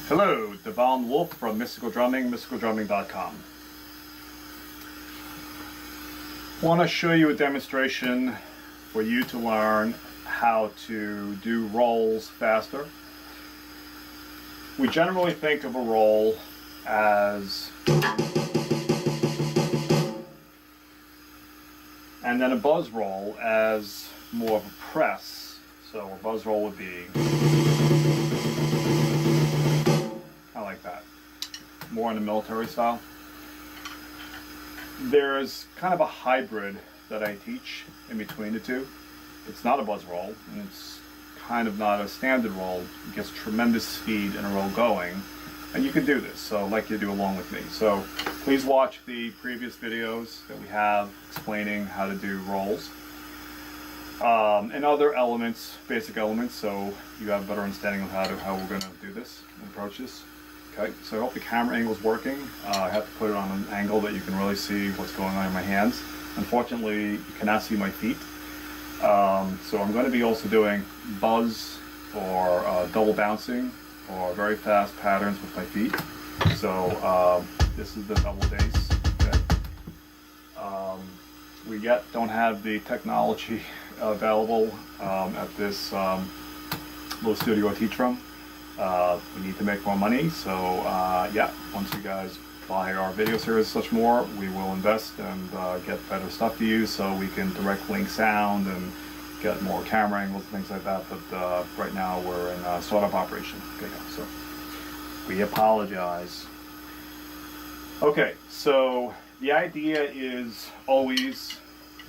Hello, Devon Wolf from Mystical Drumming, mysticaldrumming.com. I want to show you a demonstration for you to learn how to do rolls faster. We generally think of a roll as, and then a buzz roll as more of a press. So a buzz roll would be like that, more in the military style. There's kind of a hybrid that I teach in between the two. It's not a buzz roll, and it's kind of not a standard roll. It gets tremendous speed in a roll going, and you can do this, so I'd like you to do along with me. So please watch the previous videos that we have explaining how to do rolls and other elements, basic elements, so you have a better understanding of how we're going to do this and approach this. Okay, so I hope the camera angle is working. I have to put it on an angle that you can really see what's going on in my hands. Unfortunately, you cannot see my feet. So I'm going to be also doing buzz or double bouncing or very fast patterns with my feet. So this is the double bass. Okay. We yet don't have the technology available at this little studio I teach from. We need to make more money, so yeah, once you guys buy our video series such more, we will invest and get better stuff to use so we can direct link sound and get more camera angles and things like that, but right now we're in a startup operation. Okay, so we apologize. Okay, so the idea is always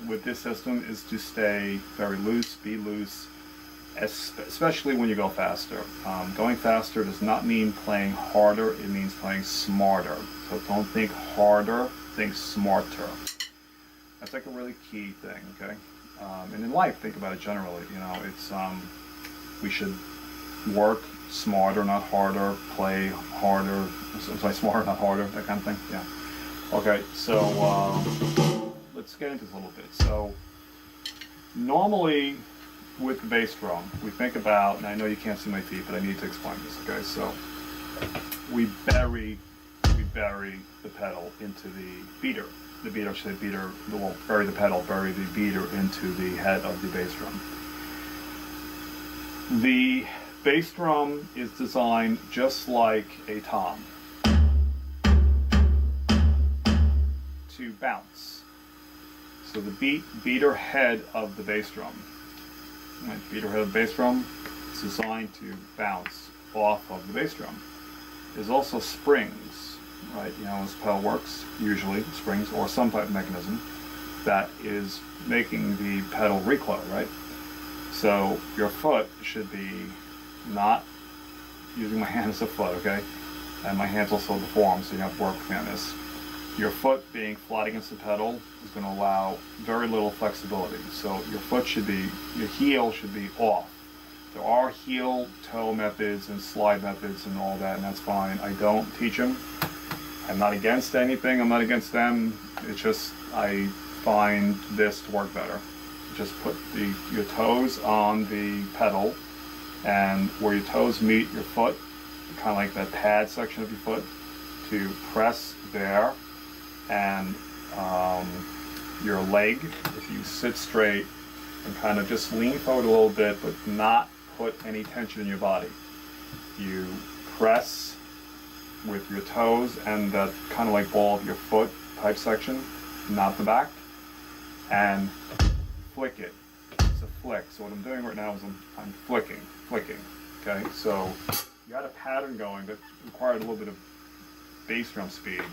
with this system is to stay very loose, be loose, especially when you go faster. Going faster does not mean playing harder, it means playing smarter. So don't think harder, think smarter. That's like a really key thing, okay? And in life, think about it generally, you know, it's, we should work smarter, not harder, play harder, sorry, smarter, not harder, that kind of thing, yeah. Okay, so let's get into this a little bit. So normally, with the bass drum, we think about, and I know you can't see my feet, but I need to explain this, okay? So we bury the pedal into the beater. The beater, should say beater, well, bury the pedal, bury the beater into the head of the bass drum. The bass drum is designed just like a tom to bounce. So the beater head of the bass drum, beater head of the bass drum is designed to bounce off of the bass drum. There's also springs, right? You know, as pedal works, usually springs or some type of mechanism that is making the pedal recoil, right? So your foot should be not using my hand as a foot, okay? And my hand's also deformed, so you have to work with me on this. Your foot being flat against the pedal is going to allow very little flexibility. So your foot should be, your heel should be off. There are heel toe methods and slide methods and all that, and that's fine. I don't teach them. I'm not against anything. I'm not against them. It's just I find this to work better. Just put your toes on the pedal, and where your toes meet your foot, kind of like that pad section of your foot, to press there. And your leg, if you sit straight and kind of just lean forward a little bit, but not put any tension in your body. You press with your toes and that kind of like ball of your foot type section, not the back, and flick it. It's a flick. So what I'm doing right now is I'm flicking, okay? So you got a pattern going that required a little bit of bass drum speed.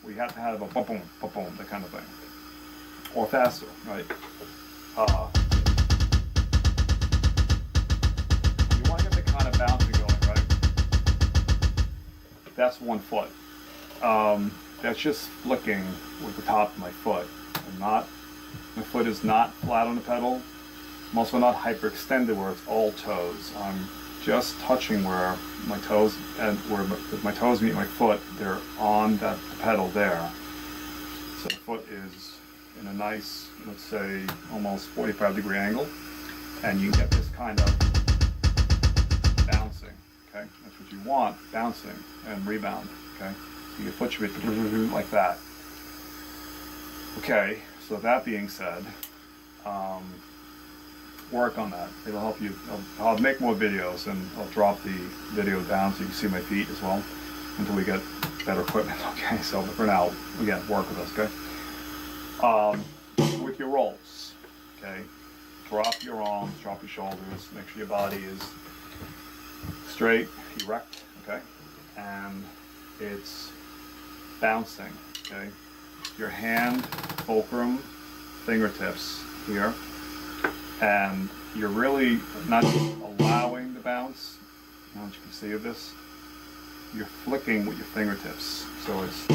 You have to have a boom, boom, boom, that kind of thing, or faster, right? You want to get the kind of bouncing going, right? That's one foot. That's just flicking with the top of my foot. My foot is not flat on the pedal. I'm also not hyperextended where it's all toes. I'm just touching where my toes and where my toes meet my foot. They're on the pedal there. So the foot is in a nice, let's say, almost 45-degree angle. and you get this kind of bouncing. Okay, that's what you want, bouncing and rebound. Okay, so your foot should be like that. Okay, so that being said, work on that. It'll help you. I'll make more videos, and I'll drop the video down so you can see my feet as well until we get better equipment. Okay, so for now, again, work with us. Okay. With your rolls, okay, drop your arms, drop your shoulders, make sure your body is straight, erect. Okay, and it's bouncing. Okay, your hand, fulcrum, fingertips here. And you're really not just allowing the bounce, you know what you can see of this, you're flicking with your fingertips. So it's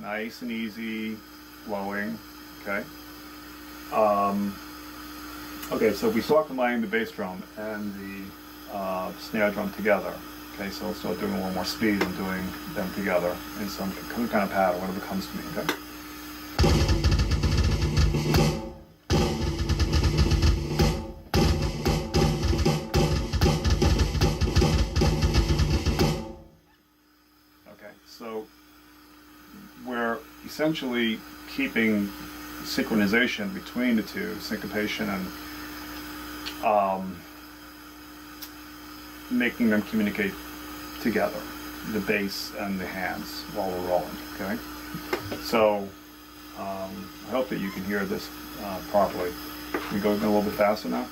nice and easy, flowing, okay? Okay, so we start combining the bass drum and the snare drum together. Okay, so I'll start doing a little more speed and doing them together in some kind of pattern, whatever comes to me, okay? Okay, so we're essentially keeping synchronization between the two, syncopation and making them communicate together, the bass and the hands while we're rolling, okay? So I hope that you can hear this properly. Can we go a little bit faster now?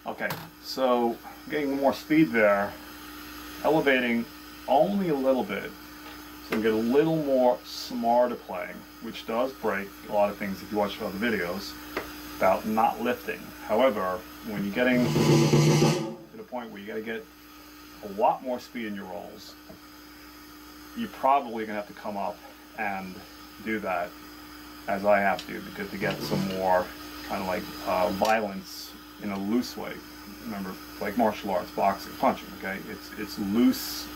Okay, so getting more speed there, elevating only a little bit, so we get a little more smarter playing, which does break a lot of things if you watch other videos about not lifting. However, when you're getting to the point where you got to get a lot more speed in your rolls, you're probably going to have to come up and do that as I have to, because to get some more kind of like violence in a loose way. Remember, like martial arts, boxing, punching, okay? It's loose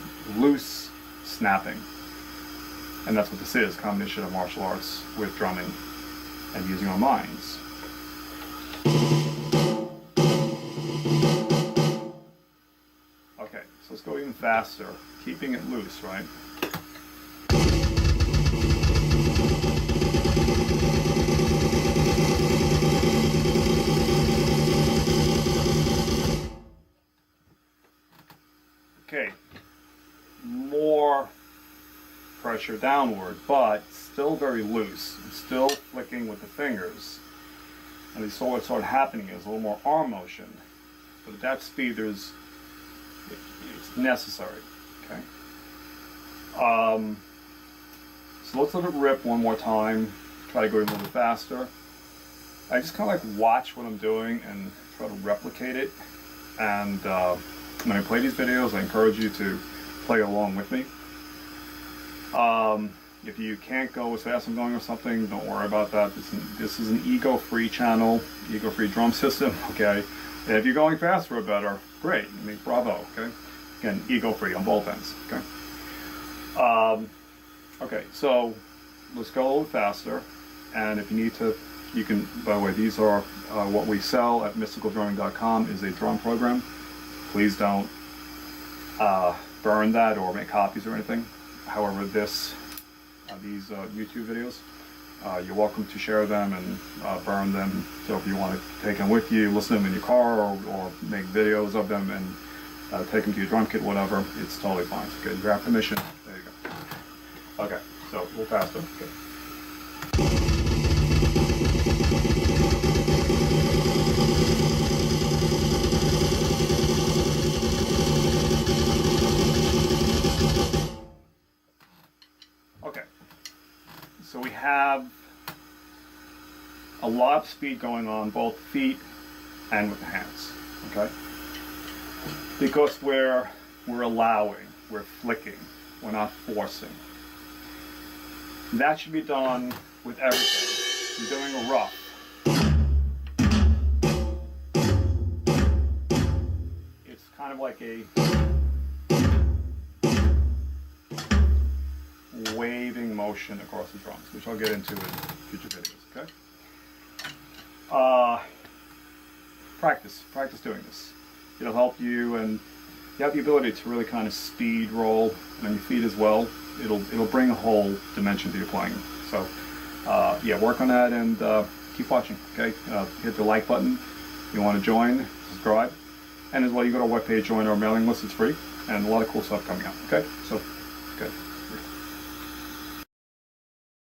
snapping. And that's what this is, combination of martial arts with drumming and using our minds. Okay, so let's go even faster, keeping it loose, right? Okay, more pressure downward, but still very loose, still flicking with the fingers. And so what started happening is a little more arm motion, but at that speed it's necessary, okay? So let's let it rip one more time, try to go a little bit faster. I just kind of like watch what I'm doing and try to replicate it, and when I play these videos, I encourage you to play along with me. If you can't go as fast as I'm going or something, don't worry about that. This is an ego-free channel, ego-free drum system, okay? And if you're going faster or better, great, I mean, bravo, okay? Again, ego-free on both ends, okay? Okay, so let's go a little faster, and if you need to, you can, by the way, these are what we sell at mysticaldrumming.com is a drum program. Please don't burn that or make copies or anything. However, these YouTube videos, you're welcome to share them and burn them. So if you want to take them with you, listen to them in your car, or make videos of them and take them to your drum kit, whatever, it's totally fine. Okay, you have permission. There you go. Okay, so a little faster. Okay. Okay, so we have a lot of speed going on both feet and with the hands. Okay? Because we're allowing, we're flicking, we're not forcing. That should be done with everything. You're doing a rough. It's kind of like a waving motion across the drums, which I'll get into in future videos, okay? Practice doing this. It'll help you, and you have the ability to really kind of speed roll on your feet as well. It'll bring a whole dimension to your playing. So yeah, work on that and keep watching, okay? Hit the like button if you want to join, subscribe, and as well you go to our webpage, join our mailing list, it's free, and a lot of cool stuff coming out, okay? So, good.